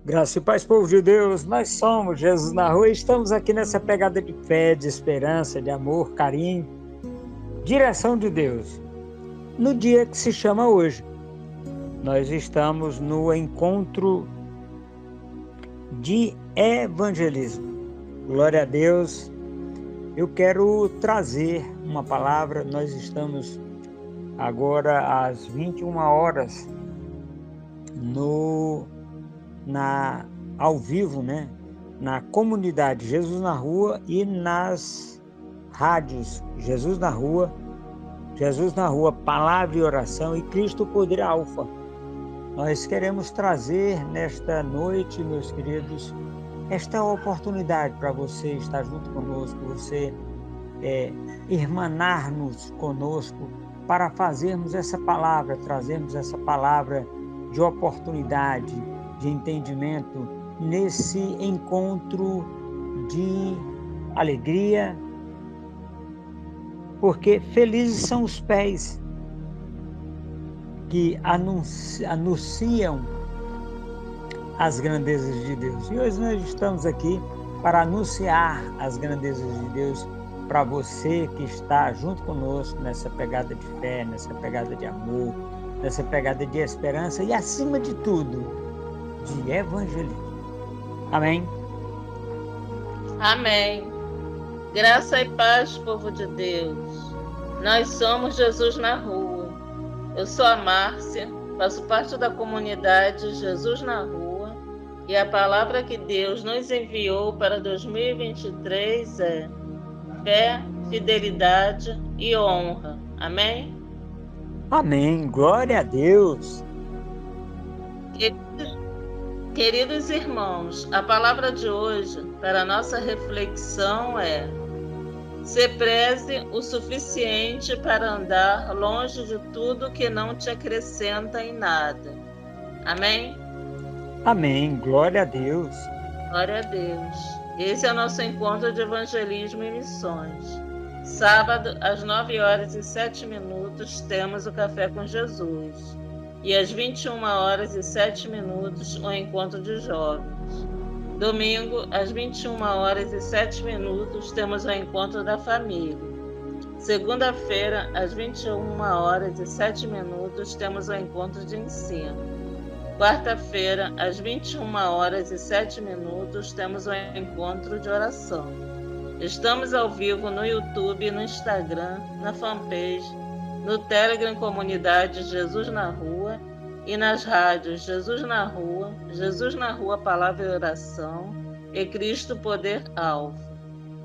Graça e paz, povo de Deus, nós somos Jesus na Rua e estamos aqui nessa pegada de fé, de esperança, de amor, carinho, direção de Deus. No dia que se chama hoje, nós estamos no encontro de evangelismo. Glória a Deus. Eu quero trazer uma palavra, nós estamos agora às 21 horas ao vivo, né? Na comunidade Jesus na Rua e nas rádios Jesus na Rua, Palavra e Oração e Cristo Poder Alfa. Nós queremos trazer nesta noite, meus queridos, esta oportunidade para você estar junto conosco, você irmanar-nos conosco para fazermos essa palavra, trazermos essa palavra de oportunidade, de entendimento nesse encontro de alegria, porque felizes são os pés que anunciam as grandezas de Deus. E hoje nós estamos aqui para anunciar as grandezas de Deus para você que está junto conosco nessa pegada de fé, nessa pegada de amor, nessa pegada de esperança e, acima de tudo, de evangelismo. Amém? Amém. Graça e paz, povo de Deus. Nós somos Jesus na Rua. Eu sou a Márcia, faço parte da comunidade Jesus na Rua e a palavra que Deus nos enviou para 2023 é fé, fidelidade e honra. Amém? Amém. Glória a Deus. Queridos irmãos, a palavra de hoje para a nossa reflexão é: se preze o suficiente para andar longe de tudo que não te acrescenta em nada. Amém? Amém. Glória a Deus. Glória a Deus. Esse é o nosso encontro de evangelismo e missões. Sábado, às 9h07, temos o Café com Jesus. E às 21h07, o encontro de jovens. Domingo, às 21h07, temos o encontro da família. Segunda-feira, às 21h07, temos o encontro de ensino. Quarta-feira, às 21h07, temos o encontro de oração. Estamos ao vivo no YouTube, no Instagram, na fanpage, no Telegram Comunidade Jesus na Rua e nas rádios Jesus na Rua, Palavra e Oração e Cristo Poder Alfa.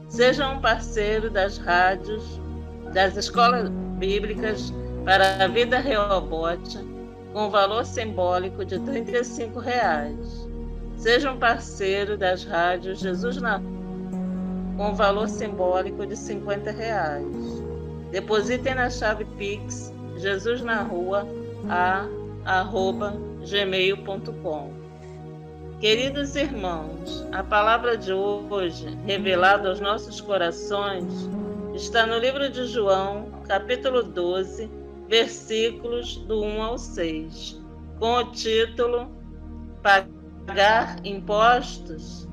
Seja um parceiro das rádios, das escolas bíblicas para a vida Rehobote, com valor simbólico de R$ 35. Seja um parceiro das rádios Jesus na Rua, com valor simbólico de R$ 50. Depositem na chave Pix jesusnarrua@gmail.com. Queridos irmãos, a palavra de hoje, revelada aos nossos corações, está no livro de João, capítulo 12, versículos do 1 ao 6, com o título Pagar Impostos,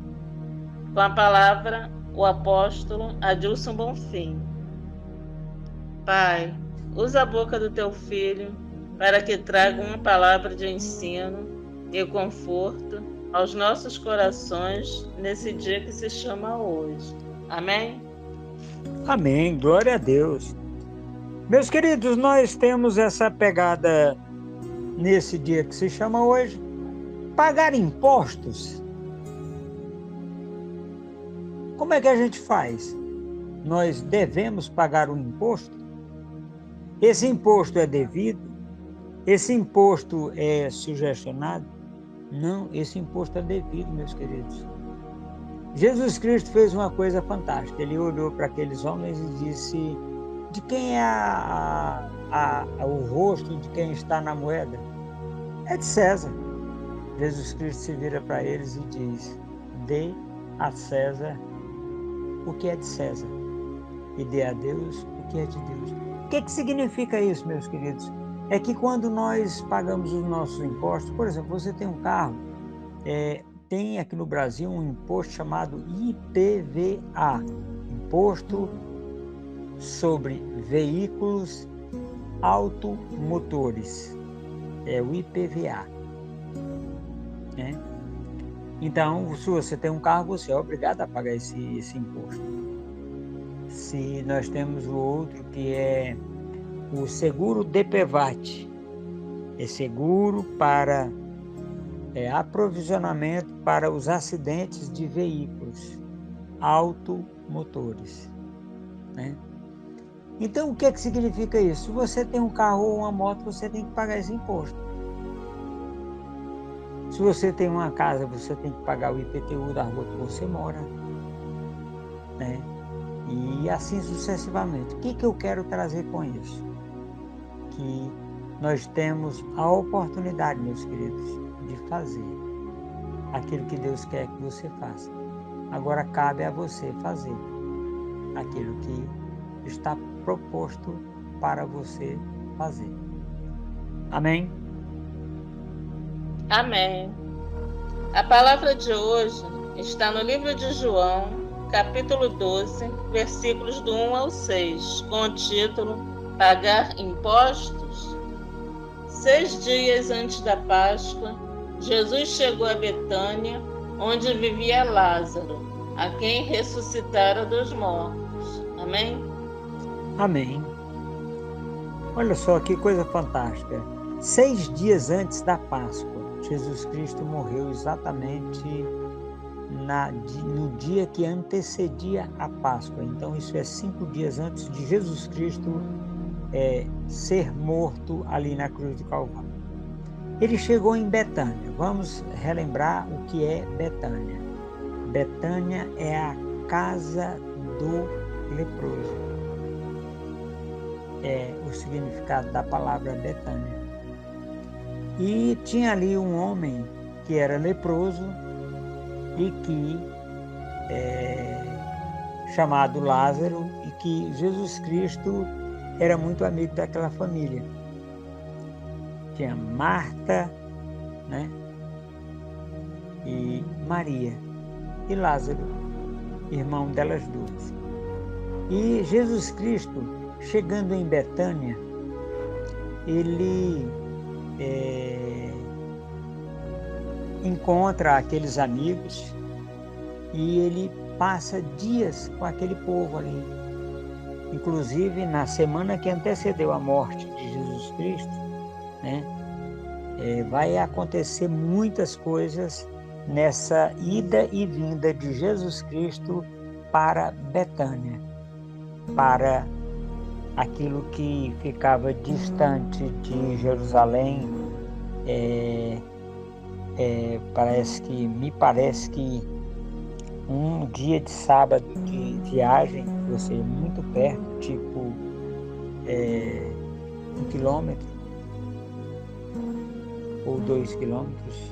com a palavra o apóstolo Adilson Bonfim. Pai, usa a boca do teu filho para que traga uma palavra de ensino e conforto aos nossos corações nesse dia que se chama hoje. Amém? Amém. Glória a Deus. Meus queridos, nós temos essa pegada nesse dia que se chama hoje, pagar impostos. Como é que a gente faz? Nós devemos pagar um imposto? Esse imposto é devido? Esse imposto é sugestionado? Não, esse imposto é devido, meus queridos. Jesus Cristo fez uma coisa fantástica. Ele olhou para aqueles homens e disse: de quem é o rosto de quem está na moeda? É de César. Jesus Cristo se vira para eles e diz: dê a César o que é de César e dê a Deus o que é de Deus. O que significa isso, meus queridos? É que quando nós pagamos os nossos impostos, por exemplo, você tem um carro, tem aqui no Brasil um imposto chamado IPVA, Imposto sobre Veículos Automotores, é o IPVA, né? Então, se você tem um carro, você é obrigado a pagar esse imposto. Se nós temos o outro, que é o seguro DPVAT, é seguro para aprovisionamento para os acidentes de veículos automotores, né? Então, o que significa isso? Se você tem um carro ou uma moto, você tem que pagar esse imposto. Se você tem uma casa, você tem que pagar o IPTU da rua que você mora, né? E assim sucessivamente. O que eu quero trazer com isso? Que nós temos a oportunidade, meus queridos, de fazer aquilo que Deus quer que você faça. Agora cabe a você fazer aquilo que está proposto para você fazer. Amém? Amém. A palavra de hoje está no livro de João, capítulo 12, versículos do 1 ao 6, com o título Pagar Impostos. 6 dias antes da Páscoa, Jesus chegou a Betânia, onde vivia Lázaro, a quem ressuscitara dos mortos. Amém? Amém. Olha só que coisa fantástica. 6 dias antes da Páscoa, Jesus Cristo morreu exatamente no dia que antecedia a Páscoa. Então isso é 5 dias antes de Jesus Cristo ser morto ali na cruz do Calvário. Ele chegou em Betânia. Vamos relembrar o que é Betânia. Betânia é a casa do leproso. É o significado da palavra Betânia. E tinha ali um homem que era leproso e que chamado Lázaro, e que Jesus Cristo era muito amigo daquela família. Tinha Marta, né? E Maria e Lázaro, irmão delas duas. E Jesus Cristo, chegando em Betânia, ele encontra aqueles amigos e ele passa dias com aquele povo ali. Inclusive, na semana que antecedeu a morte de Jesus Cristo, né, vai acontecer muitas coisas nessa ida e vinda de Jesus Cristo para Betânia, para aquilo que ficava distante de Jerusalém. Me parece que um dia de sábado de viagem, ou seja, muito perto, tipo 1 quilômetro ou 2 quilômetros.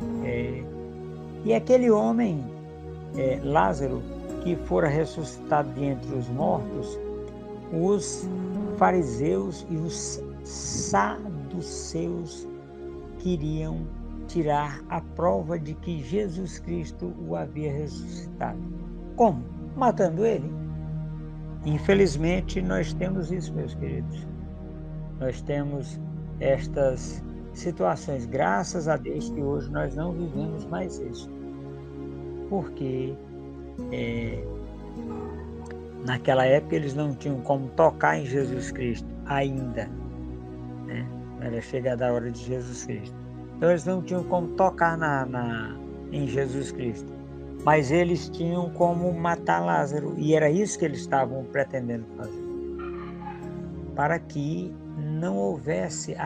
E aquele homem, Lázaro, que fora ressuscitado de entre os mortos, os fariseus e os saduceus queriam tirar a prova de que Jesus Cristo o havia ressuscitado. Como? Matando ele. Infelizmente, nós temos isso, meus queridos. Nós temos estas situações. Graças a Deus que hoje nós não vivemos mais isso. Porque naquela época eles não tinham como tocar em Jesus Cristo ainda, né? Era chegada a hora de Jesus Cristo. Então eles não tinham como tocar em Jesus Cristo. Mas eles tinham como matar Lázaro. E era isso que eles estavam pretendendo fazer. Para que não houvesse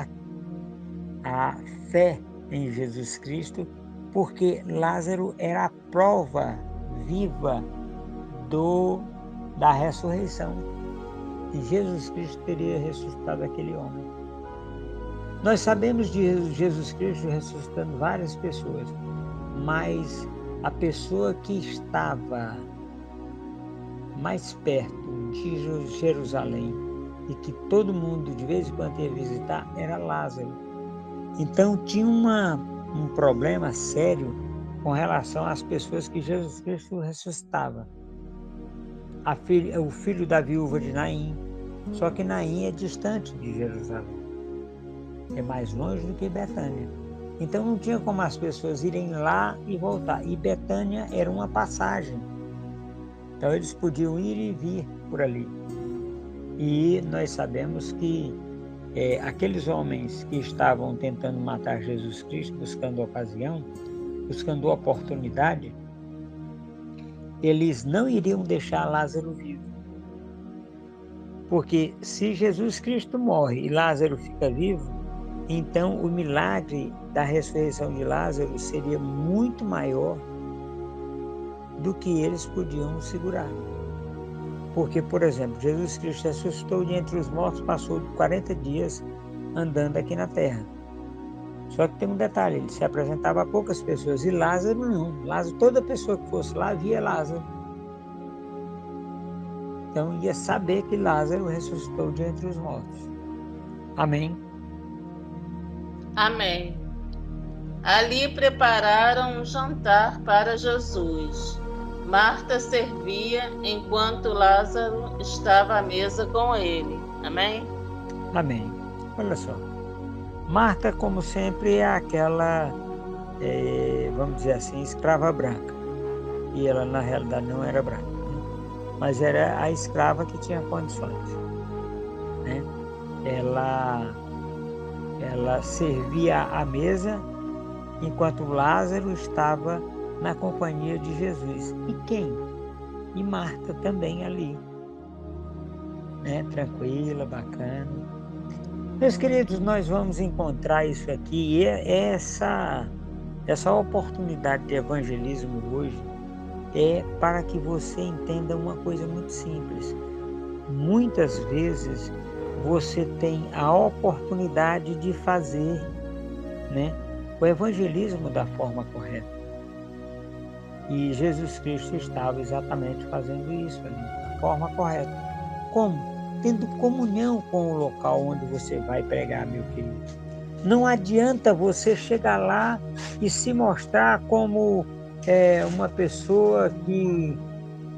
a fé em Jesus Cristo, porque Lázaro era a prova viva da ressurreição. E Jesus Cristo teria ressuscitado aquele homem. Nós sabemos de Jesus Cristo ressuscitando várias pessoas, mas a pessoa que estava mais perto de Jerusalém e que todo mundo de vez em quando ia visitar era Lázaro. Então tinha um problema sério com relação às pessoas que Jesus Cristo ressuscitava. O filho da viúva de Naim, só que Naim é distante de Jerusalém, é mais longe do que Betânia. Então não tinha como as pessoas irem lá e voltar, e Betânia era uma passagem, então eles podiam ir e vir por ali. E nós sabemos que aqueles homens que estavam tentando matar Jesus Cristo, buscando ocasião, buscando oportunidade, eles não iriam deixar Lázaro vivo. Porque se Jesus Cristo morre e Lázaro fica vivo, então o milagre da ressurreição de Lázaro seria muito maior do que eles podiam segurar. Porque, por exemplo, Jesus Cristo ressuscitou de entre os mortos, passou 40 dias andando aqui na terra. Só que tem um detalhe, ele se apresentava a poucas pessoas, e Lázaro não. Lázaro, toda pessoa que fosse lá via Lázaro. Então ia saber que Lázaro ressuscitou de entre os mortos. Amém? Amém. Ali prepararam um jantar para Jesus. Marta servia enquanto Lázaro estava à mesa com ele. Amém? Amém. Olha só. Marta, como sempre, é aquela, vamos dizer assim, escrava branca. E ela, na realidade, não era branca, né? Mas era a escrava que tinha condições, né? Ela servia à mesa enquanto Lázaro estava na companhia de Jesus. E quem? E Marta também ali, né? Tranquila, bacana. Meus queridos, nós vamos encontrar isso aqui, e essa oportunidade de evangelismo hoje é para que você entenda uma coisa muito simples. Muitas vezes você tem a oportunidade de fazer, né, o evangelismo da forma correta. E Jesus Cristo estava exatamente fazendo isso ali, da forma correta. Como? Tendo comunhão com o local onde você vai pregar, meu querido. Não adianta você chegar lá e se mostrar como uma pessoa que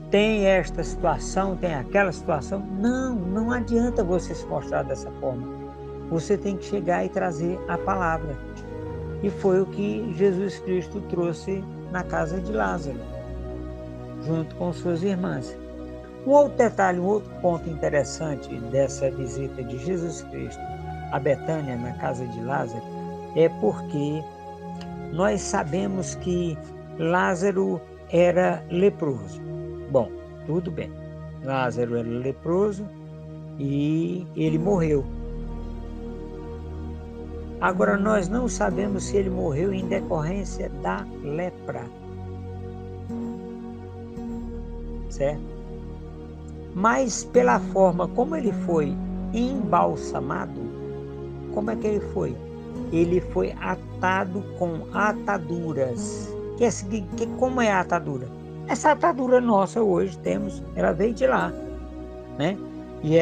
tem esta situação, tem aquela situação. Não adianta você se mostrar dessa forma. Você tem que chegar e trazer a palavra. E foi o que Jesus Cristo trouxe na casa de Lázaro, junto com suas irmãs. Um outro detalhe, um outro ponto interessante dessa visita de Jesus Cristo a Betânia, na casa de Lázaro, é porque nós sabemos que Lázaro era leproso. Bom, tudo bem. Lázaro era leproso e ele morreu. Agora, nós não sabemos se ele morreu em decorrência da lepra. Certo? Mas pela forma como ele foi embalsamado, como é que ele foi? Ele foi atado com ataduras. Como é a atadura? Essa atadura nossa hoje temos, ela veio de lá, né? E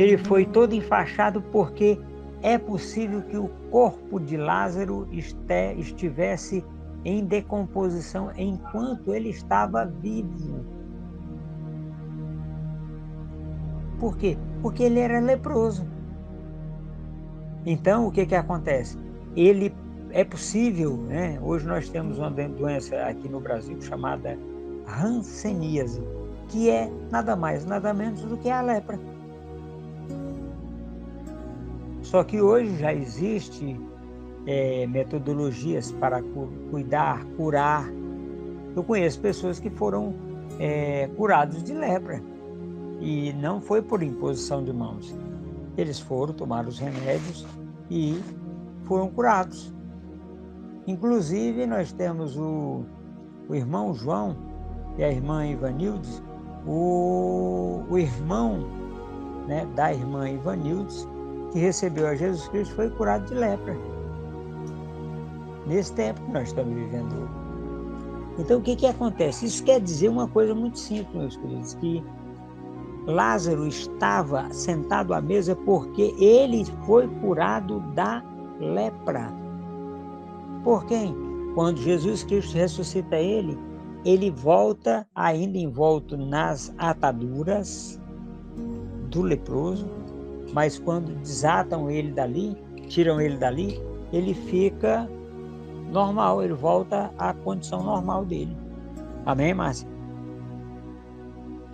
ele foi todo enfaixado porque é possível que o corpo de Lázaro estivesse em decomposição enquanto ele estava vivo. Por quê? Porque ele era leproso. Então, o que acontece? É possível, né? Hoje nós temos uma doença aqui no Brasil chamada hanseníase, que é nada mais, nada menos do que a lepra. Só que hoje já existe metodologias para curar. Eu conheço pessoas que foram curados de lepra. E não foi por imposição de mãos. Eles tomaram os remédios e foram curados. Inclusive, nós temos o irmão João e a irmã Ivanildes, o irmão, né, da irmã Ivanildes, que recebeu a Jesus Cristo, foi curado de lepra. Nesse tempo que nós estamos vivendo hoje. Então, o que acontece? Isso quer dizer uma coisa muito simples, meus queridos, que Lázaro estava sentado à mesa porque ele foi curado da lepra. Por quem? quando Jesus Cristo ressuscita ele, ele volta ainda envolto nas ataduras do leproso, mas quando desatam ele dali, tiram ele dali, ele fica normal, ele volta à condição normal dele. Amém, Márcia?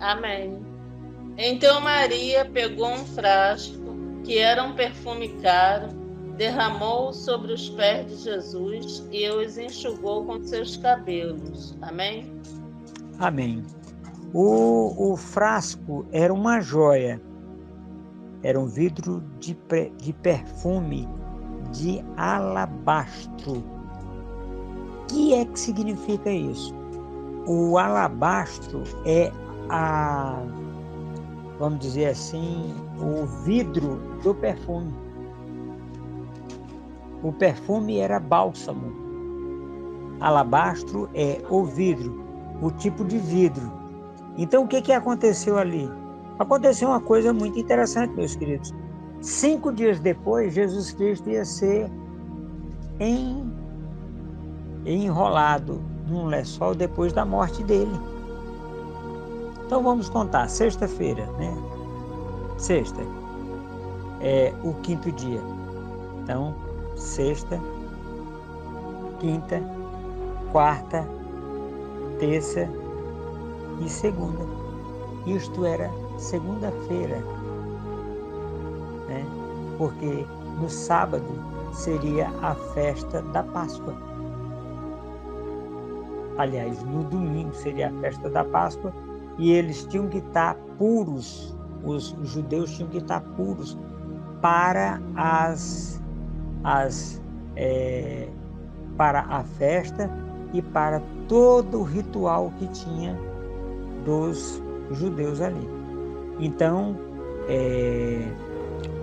Amém. Então Maria pegou um frasco, que era um perfume caro, derramou sobre os pés de Jesus e os enxugou com seus cabelos. Amém? Amém. O frasco era uma joia, era um vidro de perfume de alabastro. O que significa isso? O alabastro é vamos dizer assim, o vidro do perfume. O perfume era bálsamo. Alabastro é o vidro, o tipo de vidro. Então, o que aconteceu ali? Aconteceu uma coisa muito interessante, meus queridos. 5 dias depois, Jesus Cristo ia ser enrolado num lençol depois da morte dele. Então vamos contar, sexta-feira, né? Sexta é o 5º dia. Então, sexta, quinta, quarta, terça e segunda. Isto era segunda-feira, né? Porque no sábado seria a festa da Páscoa. Aliás, no domingo seria a festa da Páscoa e eles tinham que estar puros, os judeus tinham que estar puros para para a festa e para todo o ritual que tinha dos judeus ali. Então,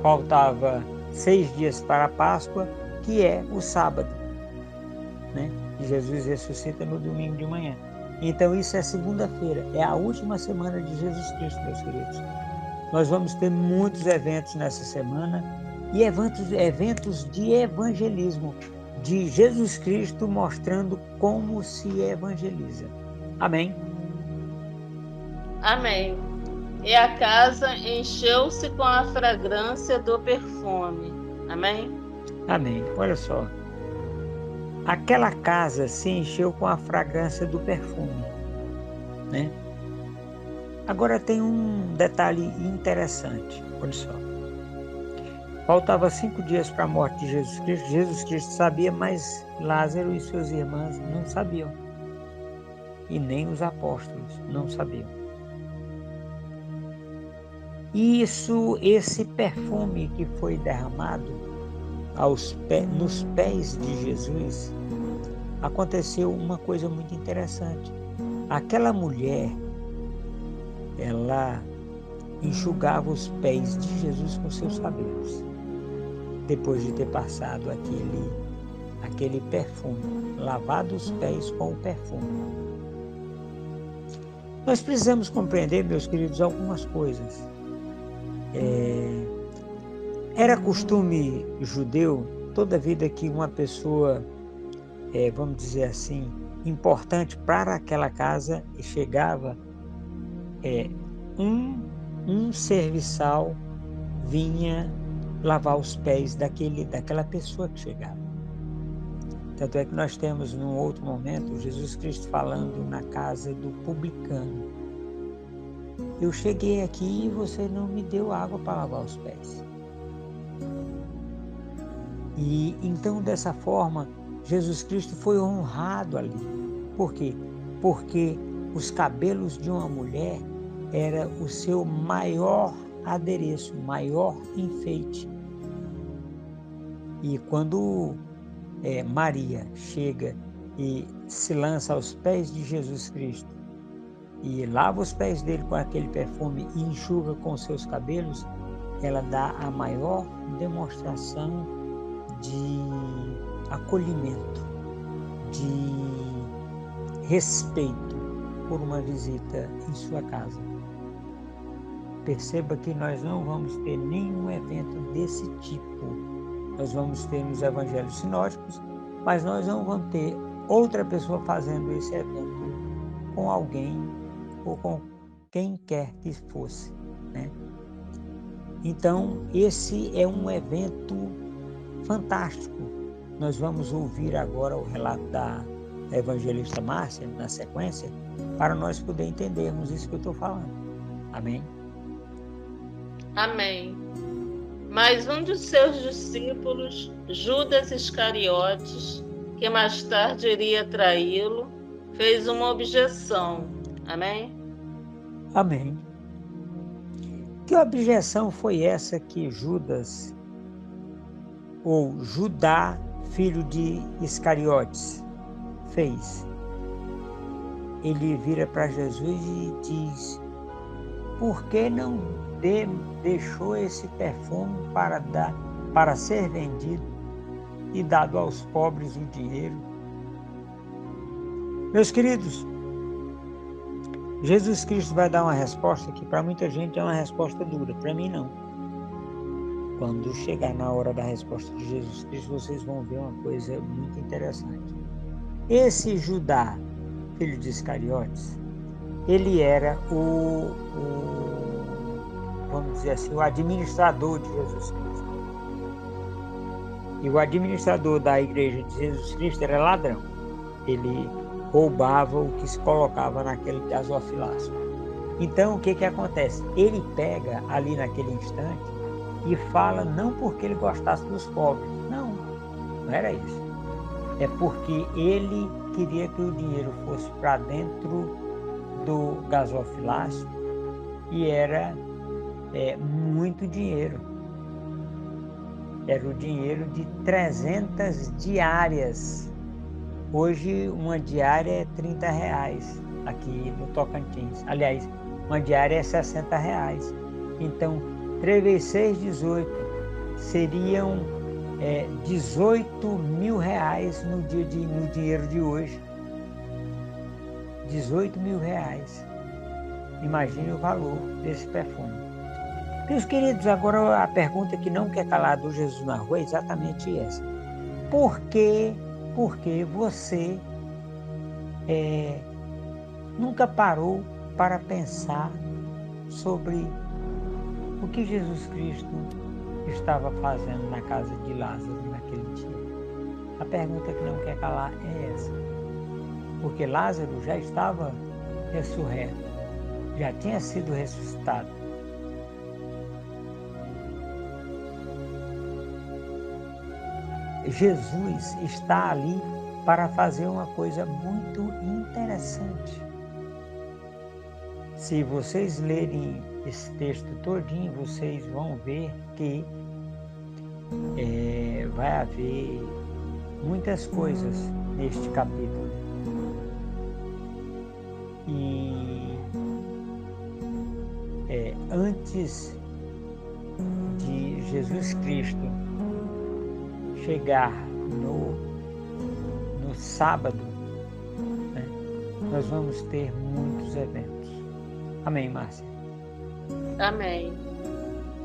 faltava 6 dias para a Páscoa, que é o sábado, né? E Jesus ressuscita no domingo de manhã. Então, isso é segunda-feira, é a última semana de Jesus Cristo, meus queridos. Nós vamos ter muitos eventos nessa semana e eventos de evangelismo, de Jesus Cristo mostrando como se evangeliza. Amém? Amém. E a casa encheu-se com a fragrância do perfume. Amém? Amém. Olha só. Aquela casa se encheu com a fragrância do perfume, né? Agora tem um detalhe interessante. Olha só. Faltava 5 dias para a morte de Jesus Cristo. Jesus Cristo sabia, mas Lázaro e seus irmãos não sabiam. E nem os apóstolos não sabiam. Esse perfume que foi derramado nos pés de Jesus, aconteceu uma coisa muito interessante. Aquela mulher, ela enxugava os pés de Jesus com seus cabelos, depois de ter passado aquele perfume, lavado os pés com o perfume. Nós precisamos compreender, meus queridos, algumas coisas. Era costume judeu, toda vida que uma pessoa, vamos dizer assim, importante para aquela casa chegava, um serviçal vinha lavar os pés daquela pessoa que chegava. Tanto é que nós temos, num outro momento, Jesus Cristo falando na casa do publicano. Eu cheguei aqui e você não me deu água para lavar os pés. E então, dessa forma, Jesus Cristo foi honrado ali. Por quê? Porque os cabelos de uma mulher era o seu maior adereço, maior enfeite. E quando Maria chega e se lança aos pés de Jesus Cristo e lava os pés dele com aquele perfume e enxuga com seus cabelos, ela dá a maior demonstração de acolhimento, de respeito por uma visita em sua casa. Perceba que nós não vamos ter nenhum evento desse tipo. Nós vamos ter nos evangelhos sinóticos, mas nós não vamos ter outra pessoa fazendo esse evento com alguém ou com quem quer que fosse, né? Então, esse é um evento fantástico. Nós vamos ouvir agora o relato da evangelista Márcia, na sequência, para nós poder entendermos isso que eu estou falando. Amém? Amém. Mas um dos seus discípulos, Judas Iscariotes, que mais tarde iria traí-lo, fez uma objeção. Amém? Amém. Que objeção foi essa que Judas, ou Judá, filho de Iscariotes, fez? Ele vira para Jesus e diz: por que não deixou esse perfume para ser vendido e dado aos pobres o dinheiro? Meus queridos, Jesus Cristo vai dar uma resposta que para muita gente é uma resposta dura, para mim não. Quando chegar na hora da resposta de Jesus Cristo, vocês vão ver uma coisa muito interessante. Esse Judá, filho de Iscariotes, ele era vamos dizer assim, o administrador de Jesus Cristo. E o administrador da igreja de Jesus Cristo era ladrão. Ele roubava o que se colocava naquele gasofilaço. Então, o que acontece? Ele pega ali naquele instante e fala não porque ele gostasse dos pobres. Não era isso. É porque ele queria que o dinheiro fosse para dentro do gasofilaço e era muito dinheiro. Era o dinheiro de 300 diárias. Hoje, uma diária é R$30 aqui no Tocantins. Aliás, uma diária é R$60. Então, 3 vezes 6, 18. Seriam R$18 mil no dinheiro de hoje. R$18 mil. Imagine o valor desse perfume. Meus queridos, agora a pergunta que não quer calar do Jesus na Rua é exatamente essa. Por que você nunca parou para pensar sobre o que Jesus Cristo estava fazendo na casa de Lázaro naquele dia? A pergunta que não quer calar é essa. Porque Lázaro já estava ressurreto, já tinha sido ressuscitado. Jesus está ali para fazer uma coisa muito interessante. Se vocês lerem esse texto todinho, vocês vão ver que vai haver muitas coisas neste capítulo. E antes de Jesus Cristo chegar no sábado, né, nós vamos ter muitos eventos. Amém, Márcia? Amém.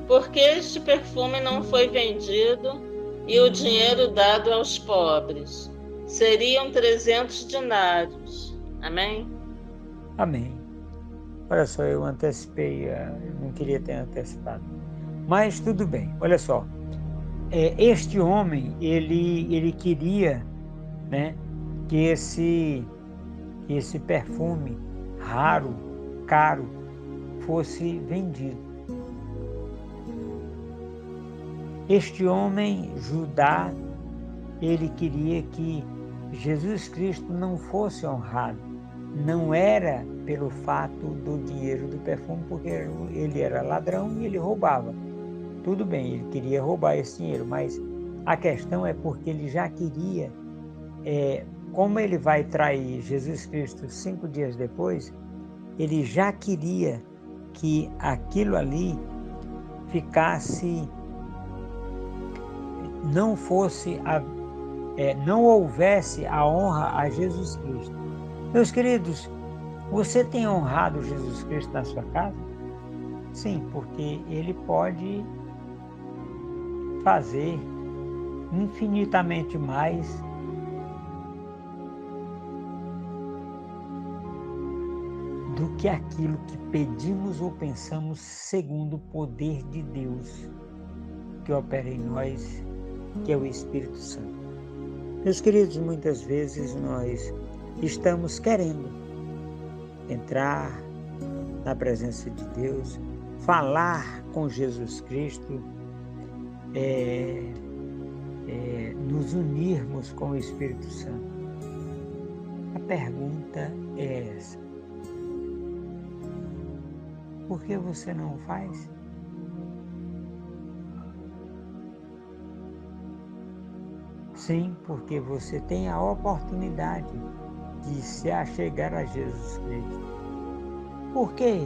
Porque este perfume não foi vendido e o dinheiro dado aos pobres? Seriam 300 dinários. Amém? Amém. Olha só, eu antecipei, eu não queria ter antecipado. Mas tudo bem, olha só. Este homem, ele queria, né, que esse perfume raro, caro, fosse vendido. Este homem, Judá, ele queria que Jesus Cristo não fosse honrado. Não era pelo fato do dinheiro do perfume, porque ele era ladrão e ele roubava. Tudo bem, ele queria roubar esse dinheiro, mas a questão é porque ele já queria, como ele vai trair Jesus Cristo 5 dias depois, ele já queria que aquilo ali ficasse, não houvesse a honra a Jesus Cristo. Meus queridos, você tem honrado Jesus Cristo na sua casa? Sim, porque ele pode fazer infinitamente mais do que aquilo que pedimos ou pensamos, segundo o poder de Deus que opera em nós, que é o Espírito Santo. Meus queridos, muitas vezes nós estamos querendo entrar na presença de Deus, falar com Jesus Cristo, nos unirmos com o Espírito Santo. A pergunta é essa: por que você não faz? Sim, porque você tem a oportunidade de se achegar a Jesus Cristo. Por quê,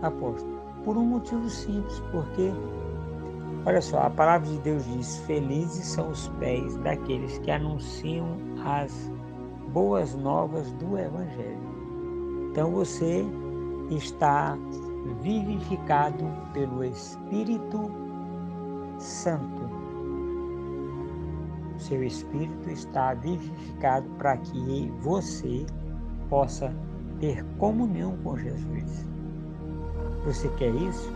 apóstolo? Por um motivo simples, porque, olha só, a palavra de Deus diz: felizes são os pés daqueles que anunciam as boas novas do Evangelho. Então você está vivificado pelo Espírito Santo. Seu espírito está vivificado para que você possa ter comunhão com Jesus. Você quer isso?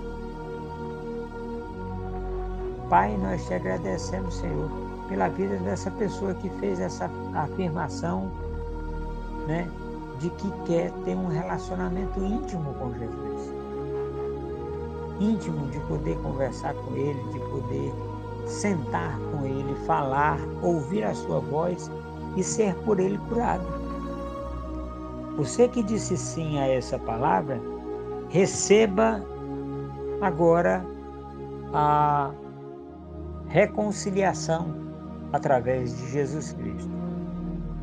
Pai, nós te agradecemos, Senhor, pela vida dessa pessoa que fez essa afirmação, de que quer ter um relacionamento íntimo com Jesus. Íntimo, de poder conversar com Ele, de poder sentar com Ele, falar, ouvir a sua voz e ser por Ele curado. Você que disse sim a essa palavra, receba agora a reconciliação através de Jesus Cristo,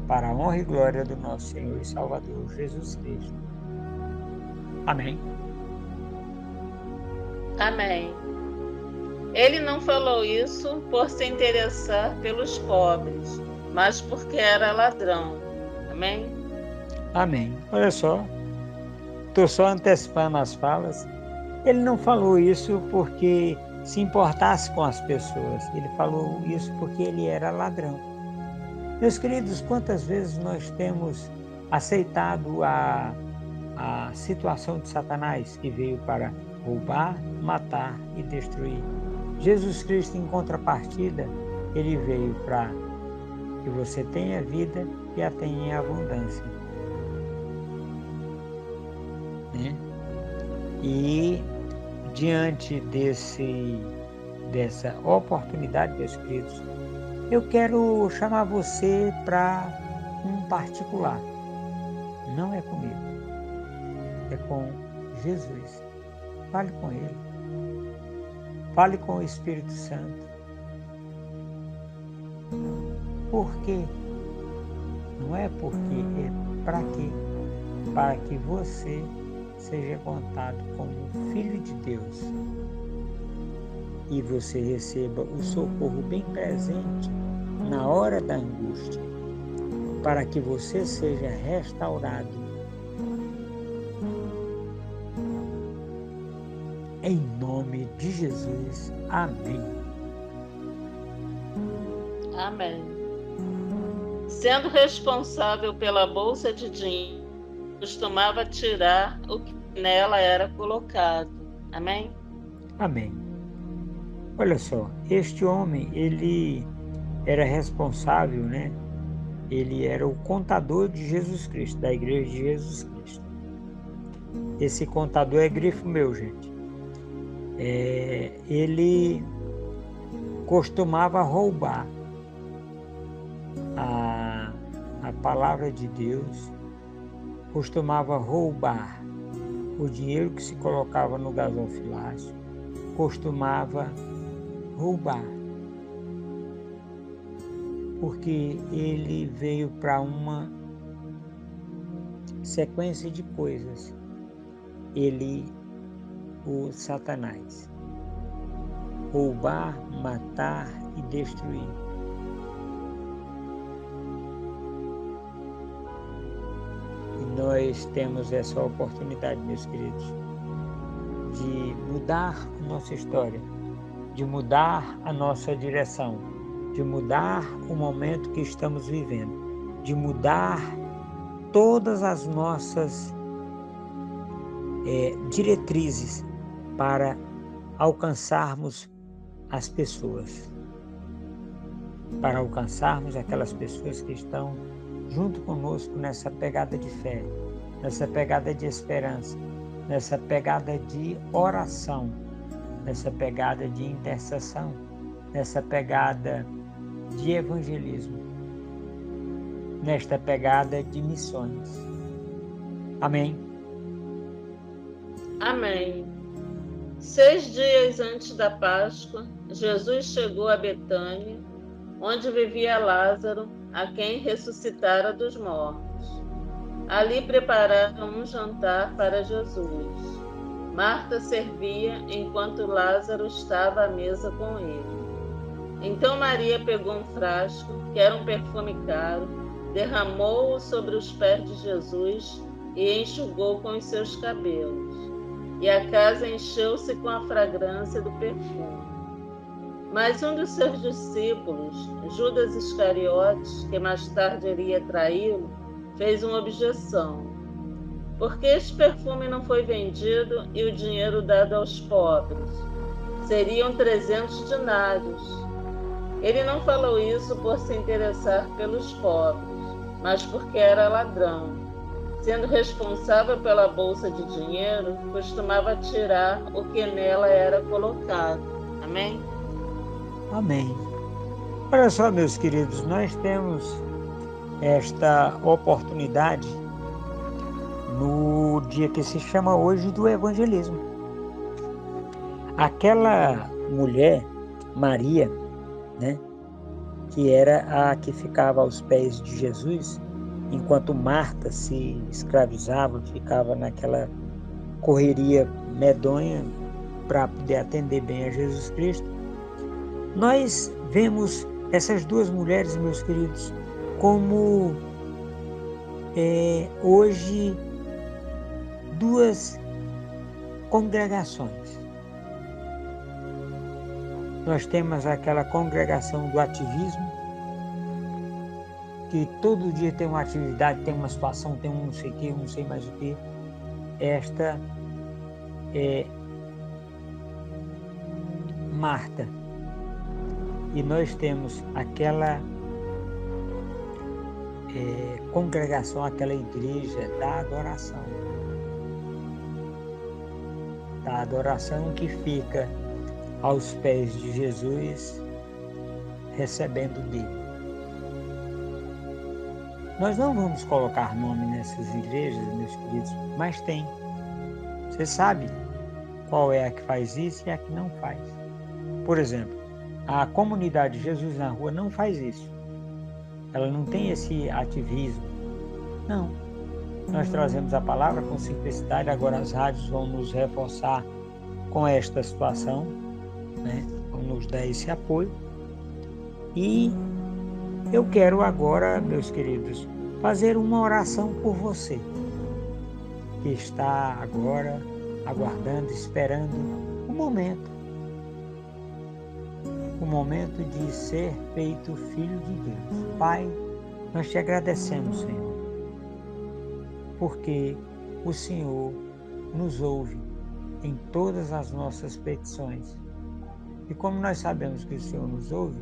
para a honra e glória do nosso Senhor e Salvador Jesus Cristo. Amém. Amém. Ele não falou isso por se interessar pelos pobres, mas porque era ladrão. Amém? Amém. Olha só, estou só antecipando as falas. Ele não falou isso porque se importasse com as pessoas. Ele falou isso porque ele era ladrão. Meus queridos, quantas vezes nós temos aceitado a situação de Satanás, que veio para roubar, matar e destruir? Jesus Cristo, em contrapartida, ele veio para que você tenha vida e a tenha em abundância. E diante dessa oportunidade, meus queridos, eu quero chamar você para um particular. Não é comigo, é com Jesus. Fale com Ele. Fale com o Espírito Santo. Por quê? Não é porque, é para quê? Para que você seja contado como filho de Deus e você receba o socorro bem presente na hora da angústia, para que você seja restaurado. Em nome de Jesus. Amém. Amém. Sendo responsável pela bolsa de dinheiro, costumava tirar o que nela era colocado. Amém? Amém. Olha só, este homem, ele era responsável, Ele era o contador de Jesus Cristo, da igreja de Jesus Cristo. Esse contador é grifo meu, gente. Ele costumava roubar a palavra de Deus, costumava roubar o dinheiro que se colocava no gasofilácio, costumava roubar, porque ele veio para uma sequência de coisas. O Satanás, roubar, matar e destruir. E nós temos essa oportunidade, meus queridos, de mudar a nossa história, de mudar a nossa direção, de mudar o momento que estamos vivendo, de mudar todas as nossas diretrizes para alcançarmos as pessoas, para alcançarmos aquelas pessoas que estão junto conosco nessa pegada de fé, nessa pegada de esperança, nessa pegada de oração, nessa pegada de intercessão, nessa pegada de evangelismo, nesta pegada de missões. Amém? Amém. 6 dias antes da Páscoa, Jesus chegou a Betânia, onde vivia Lázaro, a quem ressuscitara dos mortos. Ali prepararam um jantar para Jesus. Marta servia enquanto Lázaro estava à mesa com ele. Então Maria pegou um frasco, que era um perfume caro, derramou-o sobre os pés de Jesus e enxugou com os seus cabelos. E a casa encheu-se com a fragrância do perfume. Mas um dos seus discípulos, Judas Iscariotes, que mais tarde iria traí-lo, fez uma objeção. Por que este perfume não foi vendido e o dinheiro dado aos pobres? Seriam 300 dinários. Ele não falou isso por se interessar pelos pobres, mas porque era ladrão. Sendo responsável pela bolsa de dinheiro, costumava tirar o que nela era colocado. Amém? Amém. Olha só, meus queridos, nós temos esta oportunidade no dia que se chama hoje do evangelismo. Aquela mulher, Maria, né, que era a que ficava aos pés de Jesus, enquanto Marta se escravizava, ficava naquela correria medonha para poder atender bem a Jesus Cristo. Nós vemos essas duas mulheres, meus queridos, como hoje duas congregações. Nós temos aquela congregação do ativismo, que todo dia tem uma atividade, tem uma situação, tem um não sei o que, não sei mais o que. Esta é Marta. E nós temos aquela congregação, aquela igreja da adoração. Da adoração que fica aos pés de Jesus, recebendo dele. Nós não vamos colocar nome nessas igrejas, meus queridos, mas tem. Você sabe qual é a que faz isso e a que não faz. Por exemplo, a comunidade Jesus na Rua não faz isso. Ela não tem esse ativismo. Não. Nós trazemos a palavra com simplicidade, agora as rádios vão nos reforçar com esta situação, né? Vão nos dar esse apoio. E eu quero agora, meus queridos, fazer uma oração por você, que está agora aguardando, esperando o momento de ser feito filho de Deus. Pai, nós te agradecemos, Senhor, porque o Senhor nos ouve em todas as nossas petições. E como nós sabemos que o Senhor nos ouve,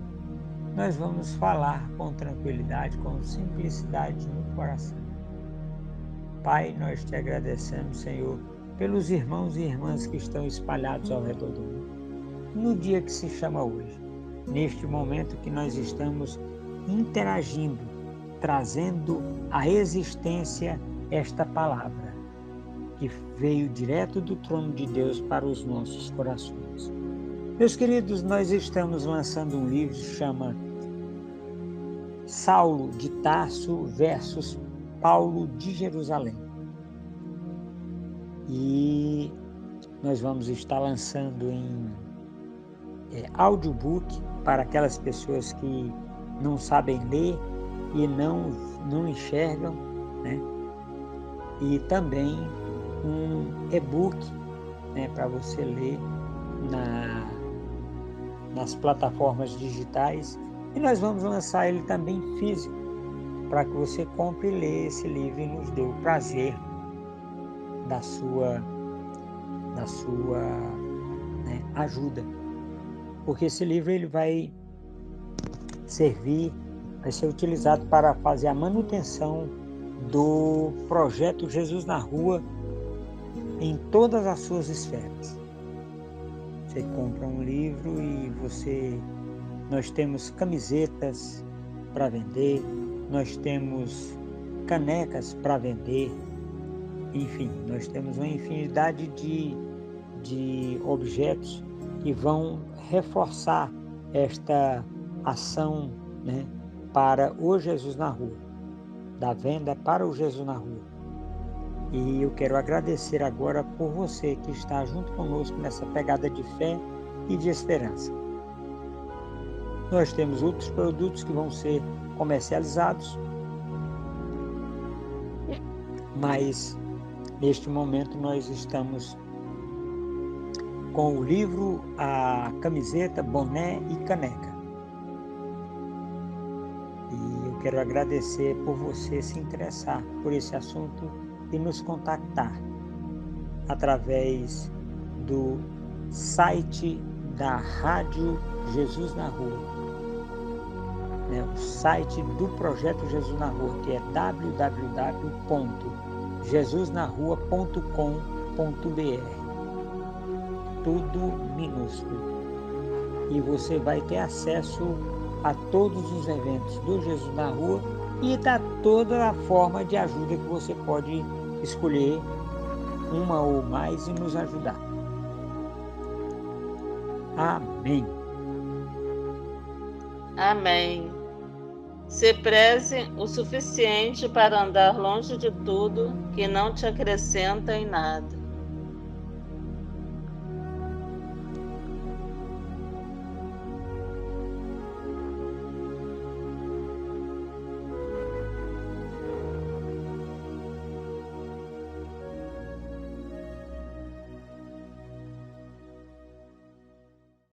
nós vamos falar com tranquilidade, com simplicidade no coração. Pai, nós te agradecemos, Senhor, pelos irmãos e irmãs que estão espalhados ao redor do mundo, no dia que se chama hoje, neste momento que nós estamos interagindo, trazendo à existência esta palavra, que veio direto do trono de Deus para os nossos corações. Meus queridos, nós estamos lançando um livro que se chama Saulo de Tarso versus Paulo de Jerusalém. E nós vamos estar lançando em audiobook para aquelas pessoas que não sabem ler e não enxergam, né? E também um e-book, né, para você ler nas plataformas digitais, e nós vamos lançar ele também físico, para que você compre e leia esse livro e nos dê o prazer da sua da sua, né, ajuda. Porque esse livro ele vai ser utilizado para fazer a manutenção do projeto Jesus na Rua em todas as suas esferas. Você compra um livro e nós temos camisetas para vender, nós temos canecas para vender, enfim, nós temos uma infinidade de objetos que vão reforçar esta ação, né, para o Jesus na Rua, da venda para o Jesus na Rua. E eu quero agradecer agora por você que está junto conosco nessa pegada de fé e de esperança. Nós temos outros produtos que vão ser comercializados, mas neste momento nós estamos com o livro, a camiseta, boné e caneca. E eu quero agradecer por você se interessar por esse assunto e nos contactar através do site da Rádio Jesus na Rua, né? O site do Projeto Jesus na Rua, que é www.jesusnarrua.com.br, tudo minúsculo. E você vai ter acesso a todos os eventos do Jesus na Rua e da toda a forma de ajuda que você pode escolher uma ou mais e nos ajudar. Amém. Amém. Se preze o suficiente para andar longe de tudo que não te acrescenta em nada.